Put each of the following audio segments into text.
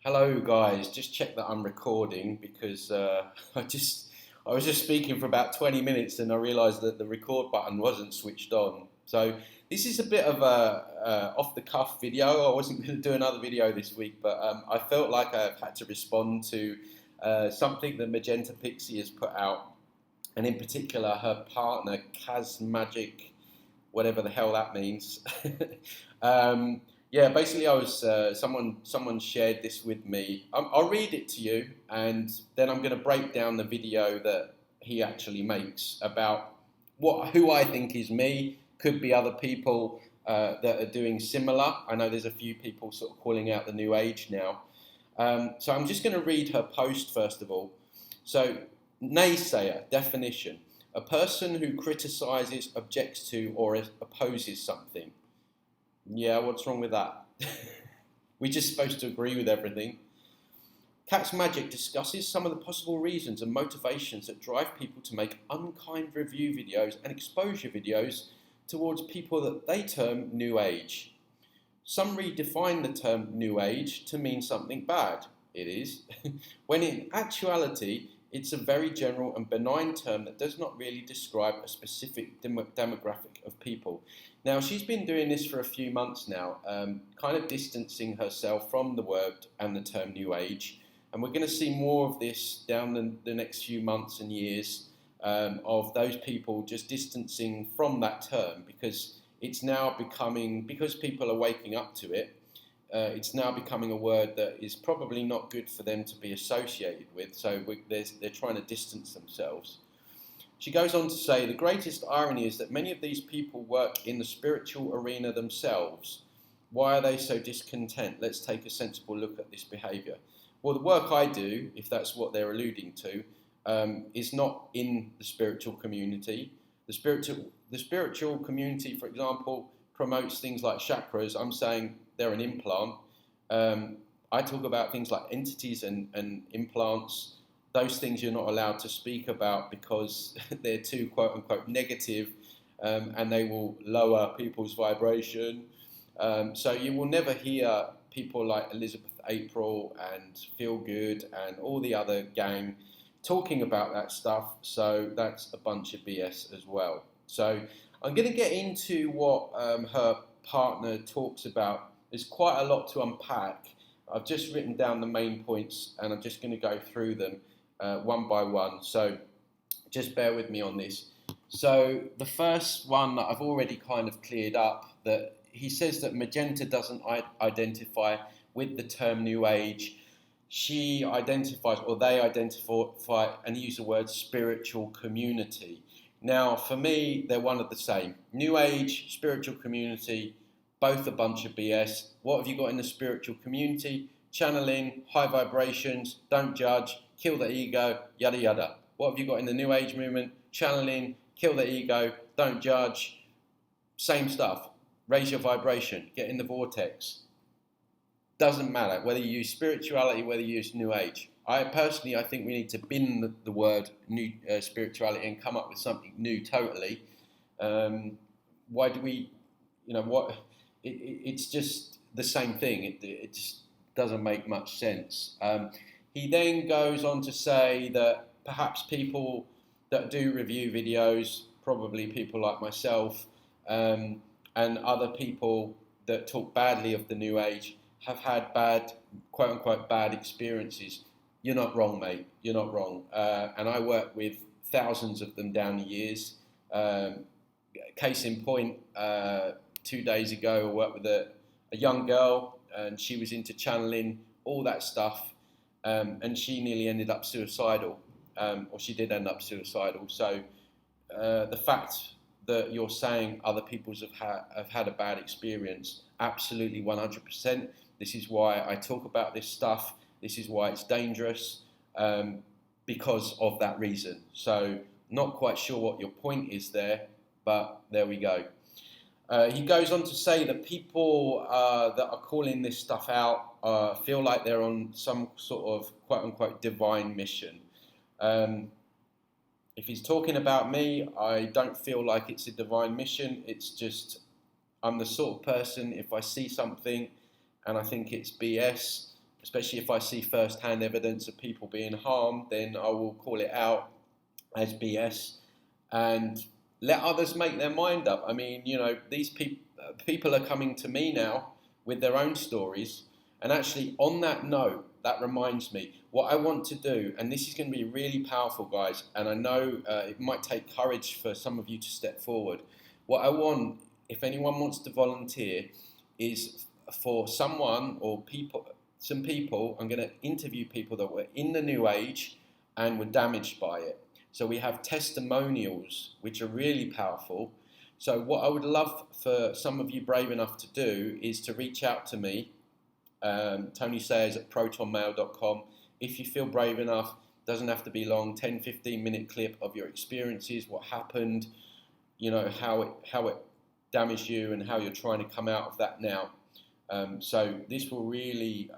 Hello guys, just check that I'm recording because I was just speaking for about 20 minutes and I realised that the record button wasn't switched on. So this is a bit of a off the cuff video. I wasn't going to do another video this week, but I felt like I've had to respond to something that Magenta Pixie has put out, and in particular her partner Cazmagic, whatever the hell that means. um, yeah, basically, I was someone shared this with me. I'll read it to you, and then I'm going to break down the video that he actually makes about who I think is me. Could be other people that are doing similar. I know there's a few people sort of calling out the new age now. So I'm just going to read her post first of all. So, naysayer definition: a person who criticizes, objects to, or opposes something. Yeah, what's wrong with that? We're just supposed to agree with everything. Catzmagic discusses some of the possible reasons and motivations that drive people to make unkind review videos and exposure videos towards people that they term New Age. Some redefine the term New Age to mean something bad. It is. When in actuality, it's a very general and benign term that does not really describe a specific demographic of people. Now, she's been doing this for a few months now, kind of distancing herself from the word and the term New Age. And we're going to see more of this down the next few months and years, of those people just distancing from that term, because it's now becoming, because people are waking up to it, it's now becoming a word that is probably not good for them to be associated with, so they're trying to distance themselves. She goes on to say, the greatest irony is that many of these people work in the spiritual arena themselves. Why are they so discontent? Let's take a sensible look at this behaviour. Well, the work I do, if that's what they're alluding to, is not in the spiritual community. The spiritual community, for example, promotes things like chakras. I'm saying they're an implant. I talk about things like entities and implants. Those things you're not allowed to speak about because they're too quote-unquote negative, and they will lower people's vibration. So you will never hear people like Elizabeth April and Feel Good and all the other gang talking about that stuff. So that's a bunch of BS as well. So I'm going to get into what her partner talks about. There's quite a lot to unpack. I've just written down the main points and I'm just going to go through them one by one. So just bear with me on this. So the first one that I've already kind of cleared up, that he says that Magenta doesn't identify with the term New Age. She identifies, or they identify, and use the word spiritual community. Now, for me, they're one of the same. New Age, spiritual community, both a bunch of BS. What have you got in the spiritual community? Channeling, high vibrations, don't judge, kill the ego, yada yada. What have you got in the New Age movement? Channeling, kill the ego, don't judge, same stuff. Raise your vibration, get in the vortex. Doesn't matter whether you use spirituality, whether you use New Age. I think we need to bin the word new spirituality and come up with something new totally. Why do we, it's just the same thing. It just doesn't make much sense. He then goes on to say that perhaps people that do review videos, probably people like myself, and other people that talk badly of the New Age, have had bad, quote-unquote, bad experiences. You're not wrong, mate. You're not wrong. And I work with thousands of them down the years. Case in point, 2 days ago, I worked with a young girl, and she was into channeling, all that stuff, and she nearly ended up suicidal, or she did end up suicidal. So the fact that you're saying other people have had a bad experience, absolutely 100%. This is why I talk about this stuff. This is why it's dangerous, because of that reason. So not quite sure what your point is there, but there we go. He goes on to say that people that are calling this stuff out feel like they're on some sort of quote-unquote divine mission. If he's talking about me, I don't feel like it's a divine mission. It's just, I'm the sort of person, if I see something and I think it's BS, especially if I see first-hand evidence of people being harmed, then I will call it out as BS and let others make their mind up. I mean, you know, these people are coming to me now with their own stories. And actually, on that note, that reminds me, what I want to do, and this is going to be really powerful, guys, and I know it might take courage for some of you to step forward. What I want, if anyone wants to volunteer, is for someone or some people, I'm going to interview people that were in the New Age and were damaged by it. So we have testimonials, which are really powerful. So what I would love for some of you brave enough to do is to reach out to me, Tony Sayers at protonmail.com. If you feel brave enough, doesn't have to be long, 10, 15 minute clip of your experiences, what happened, you know, how it damaged you and how you're trying to come out of that now. So this will really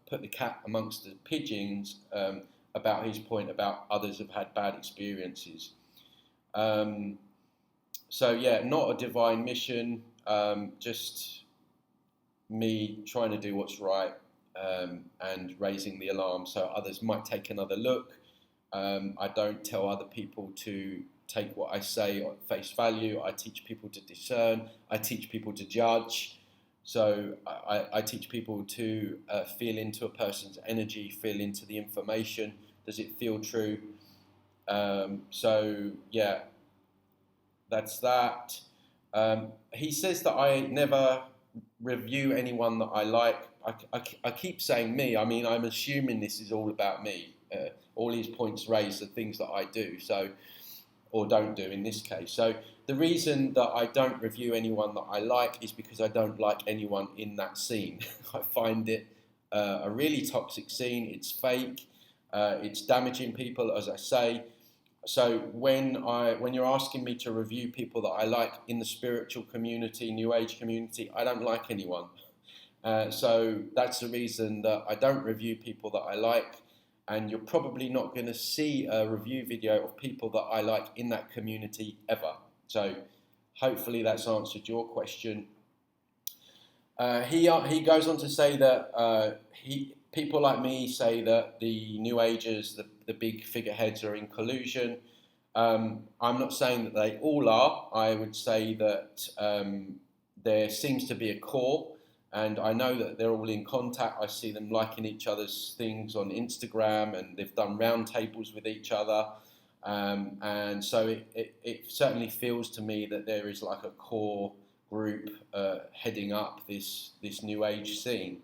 put the cat amongst the pigeons about his point about others have had bad experiences. So yeah, not a divine mission, just me trying to do what's right and raising the alarm so others might take another look. I don't tell other people to take what I say at face value. I teach people to discern. I teach people to judge. So I teach people to feel into a person's energy, feel into the information. Does it feel true? So yeah, that's that. He says that I never review anyone that I like. I keep saying me. I mean, I'm assuming this is all about me. All these points raised are things that I do, so or don't do in this case. So the reason that I don't review anyone that I like is because I don't like anyone in that scene. I find it a really toxic scene. It's fake. It's damaging people, as I say. So when you're asking me to review people that I like in the spiritual community, New Age community, I don't like anyone. So that's the reason that I don't review people that I like. And you're probably not going to see a review video of people that I like in that community ever. So hopefully that's answered your question. He goes on to say that people like me say that the New Agers, the big figureheads, are in collusion. I'm not saying that they all are. I would say that there seems to be a core. And I know that they're all in contact. I see them liking each other's things on Instagram, and they've done roundtables with each other. And so it certainly feels to me that there is like a core group heading up this New Age scene.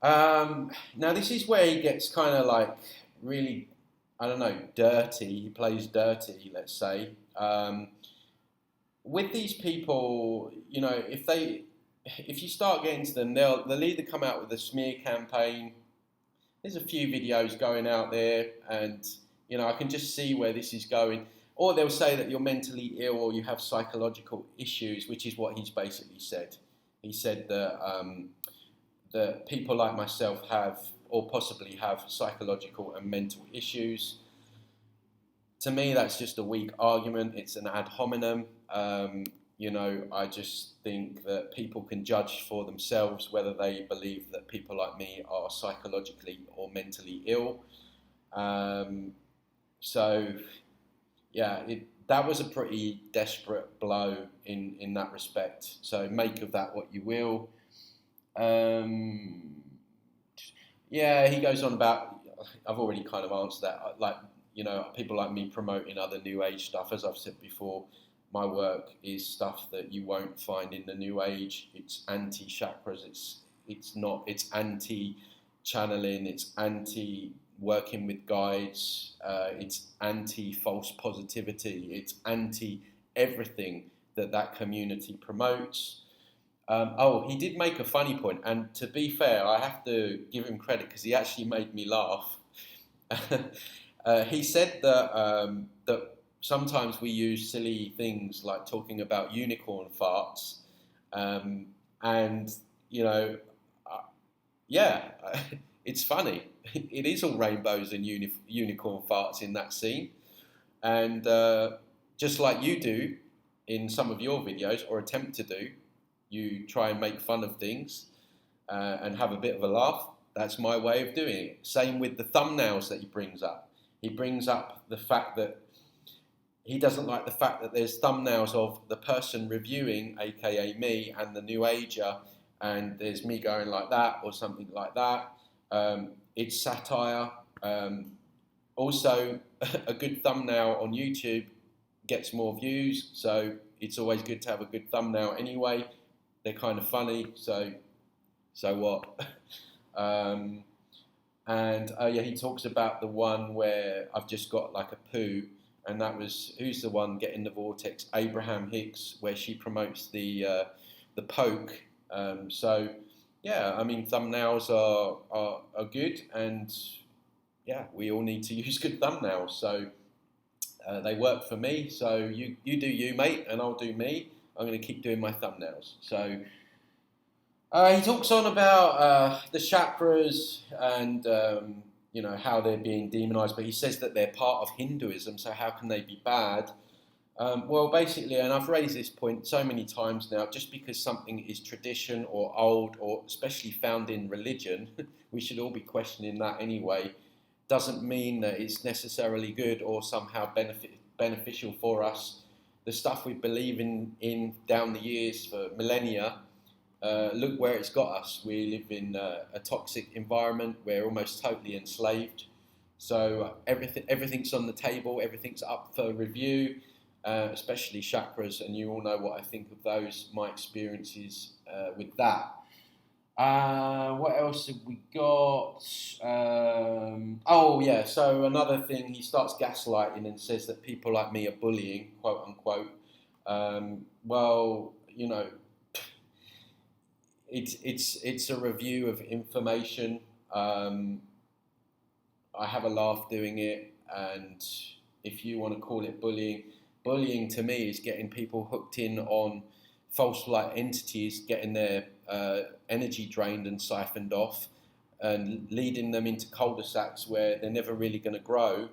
Now this is where he gets kind of like really, I don't know, dirty. He plays dirty, let's say. With these people, you know, if you start getting to them, they'll either come out with a smear campaign. There's a few videos going out there, and you know I can just see where this is going. Or they'll say that you're mentally ill or you have psychological issues, which is what he's basically said. He said that people like myself have or possibly have psychological and mental issues. To me, that's just a weak argument. It's an ad hominem. You know, I just think that people can judge for themselves whether they believe that people like me are psychologically or mentally ill. So, yeah, that was a pretty desperate blow in that respect. So make of that what you will. Yeah, he goes on about, I've already kind of answered that, like, you know, people like me promoting other New Age stuff. As I've said before, my work is stuff that you won't find in the New Age. It's anti-chakras, it's anti-channeling, it's anti-working with guides, it's anti-false positivity, it's anti-everything that community promotes. He did make a funny point, and to be fair, I have to give him credit because he actually made me laugh. He said that sometimes we use silly things like talking about unicorn farts, and you know, yeah, it's funny. It is all rainbows and unicorn farts in that scene, and just like you do in some of your videos, or attempt to do, you try and make fun of things and have a bit of a laugh. That's my way of doing it. Same with the thumbnails that he brings up. He brings up the fact that he doesn't like the fact that there's thumbnails of the person reviewing, aka me, and the new ager, and there's me going like that or something like that. It's satire. Also, a good thumbnail on YouTube gets more views, so it's always good to have a good thumbnail anyway. They're kind of funny, so what? And yeah, he talks about the one where I've just got like a poo, and that was, who's the one getting the vortex? Abraham Hicks, where she promotes the poke. So yeah, I mean, thumbnails are good, and yeah, we all need to use good thumbnails. So they work for me. So you do you, mate, and I'll do me. I'm going to keep doing my thumbnails. So he talks on about the chakras and you know, how they're being demonized, but he says that they're part of Hinduism. So how can they be bad? Well, basically, and I've raised this point so many times now, just because something is tradition or old, or especially found in religion, we should all be questioning that anyway, doesn't mean that it's necessarily good or somehow beneficial for us. The stuff we believe in down the years for millennia, look where it's got us. We live in a toxic environment. We're almost totally enslaved. So everything's on the table, everything's up for review. Especially chakras, and you all know what I think of those, my experiences with that. What else have we got? Oh yeah, so another thing, he starts gaslighting and says that people like me are bullying, quote unquote. Well, you know, it's a review of information. I have a laugh doing it, and if you want to call it bullying, bullying to me is getting people hooked in on false light entities, getting their energy drained and siphoned off, and leading them into cul-de-sacs where they're never really going to grow,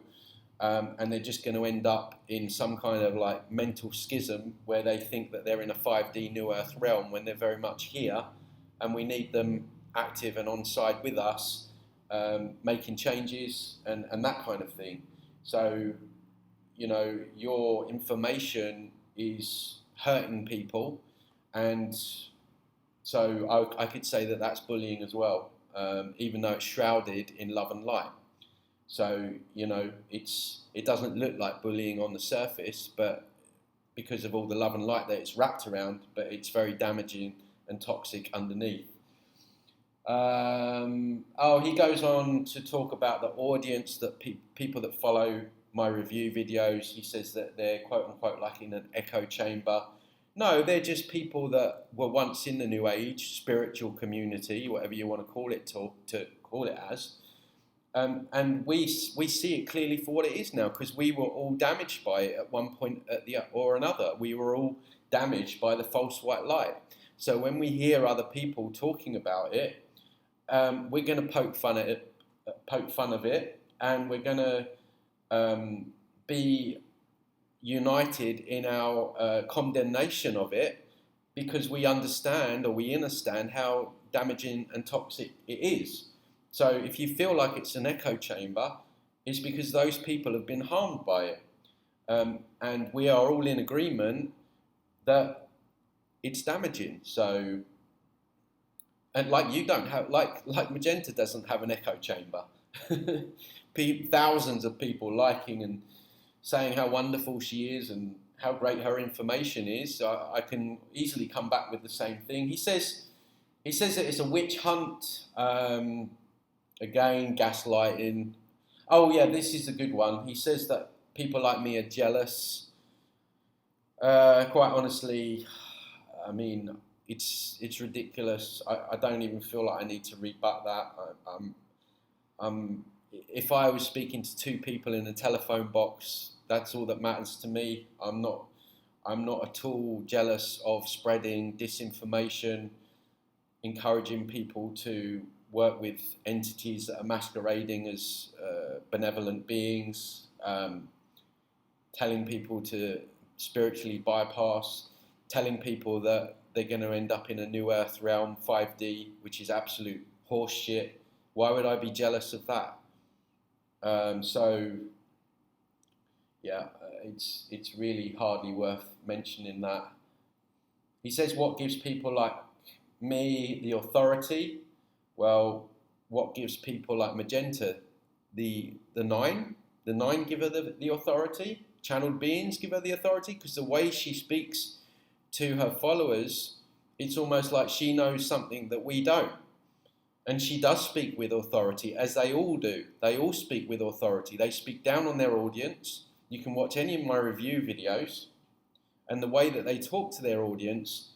and they're just going to end up in some kind of like mental schism where they think that they're in a 5D New Earth realm when they're very much here, and we need them active and on side with us, making changes and that kind of thing. So, you know, your information is hurting people, and so I could say that that's bullying as well, even though it's shrouded in love and light. So, you know, it doesn't look like bullying on the surface, but because of all the love and light that it's wrapped around, but it's very damaging and toxic underneath. Oh, he goes on to talk about the audience, that people that follow my review videos. He says that they're quote unquote like in an echo chamber. No, they're just people that were once in the New Age spiritual community, whatever you want to call it, to call it as. And we see it clearly for what it is now, because we were all damaged by it at one point or another. We were all damaged by the false white light. So when we hear other people talking about it, we're going to poke fun of it, and we're going to be united in our condemnation of it, because we understand how damaging and toxic it is. So if you feel like it's an echo chamber, it's because those people have been harmed by it. And we are all in agreement that it's damaging. So, and like you don't have, like Magenta doesn't have an echo chamber. Thousands of people liking and saying how wonderful she is and how great her information is. So I can easily come back with the same thing. He says that it's a witch hunt. Again, gaslighting. Oh yeah, this is a good one. He says that people like me are jealous. Quite honestly, I mean, it's ridiculous. I don't even feel like I need to rebut that. If I was speaking to two people in a telephone box, that's all that matters to me. I'm not at all jealous of spreading disinformation, encouraging people to work with entities that are masquerading as benevolent beings, telling people to spiritually bypass, telling people that they're going to end up in a new earth realm, 5D, which is absolute horse shit. Why would I be jealous of that? So yeah, it's really hardly worth mentioning that. He says, what gives people like me the authority? Well, what gives people like Magenta the nine? The nine give her the authority. Channeled beings give her the authority, because the way she speaks to her followers, it's almost like she knows something that we don't. And she does speak with authority, as they all do. They all speak with authority. They speak down on their audience. You can watch any of my review videos, and the way that they talk to their audience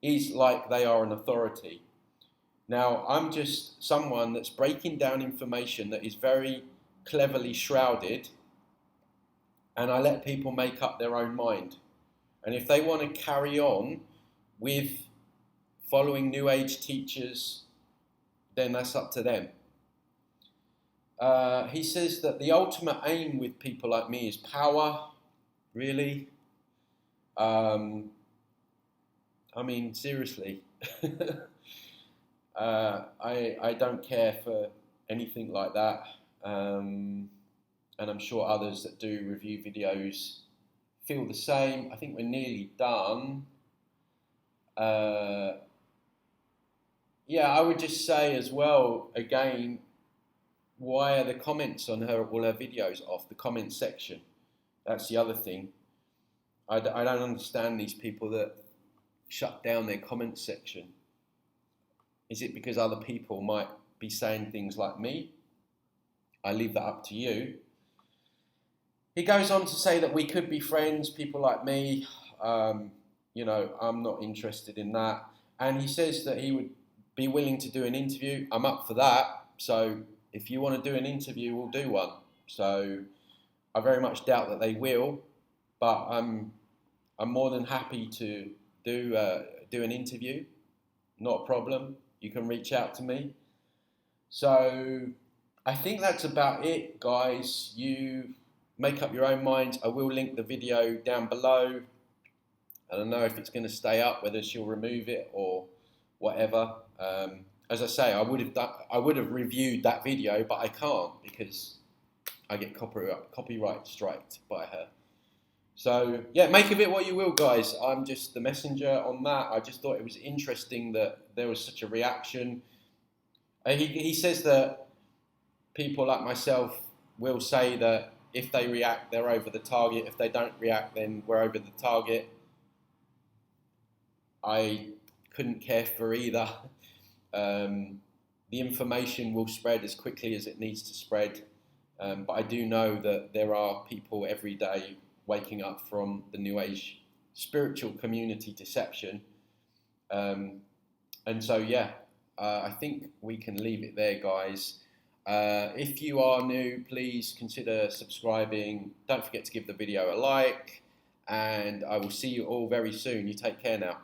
is like they are an authority. Now, I'm just someone that's breaking down information that is very cleverly shrouded, and I let people make up their own mind. And if they want to carry on with following New Age teachers, then that's up to them. He says that the ultimate aim with people like me is power. Really? I mean, seriously. I don't care for anything like that. And I'm sure others that do review videos feel the same. I think we're nearly done. Yeah, I would just say as well, again, why are the comments on all her videos off? The comment section. That's the other thing. I don't understand these people that shut down their comment section. Is it because other people might be saying things like me? I leave that up to you. He goes on to say that we could be friends, people like me. You know, I'm not interested in that. And he says that he would be willing to do an interview. I'm up for that. So if you want to do an interview, we'll do one. So I very much doubt that they will, but I'm more than happy to do an interview. Not a problem. You can reach out to me. So I think that's about it, guys. You make up your own minds. I will link the video down below. I don't know if it's going to stay up, whether she'll remove it or whatever. As I say, I would have reviewed that video, but I can't because I get copyright striked by her. So yeah, make of it what you will, guys. I'm just the messenger on that. I just thought it was interesting that there was such a reaction. He says that people like myself will say that if they react, they're over the target. If they don't react, then we're over the target. I couldn't care for either. The information will spread as quickly as it needs to spread. But I do know that there are people every day waking up from the New Age spiritual community deception. And so, yeah, I think we can leave it there, guys. If you are new, please consider subscribing. Don't forget to give the video a like. And I will see you all very soon. You take care now.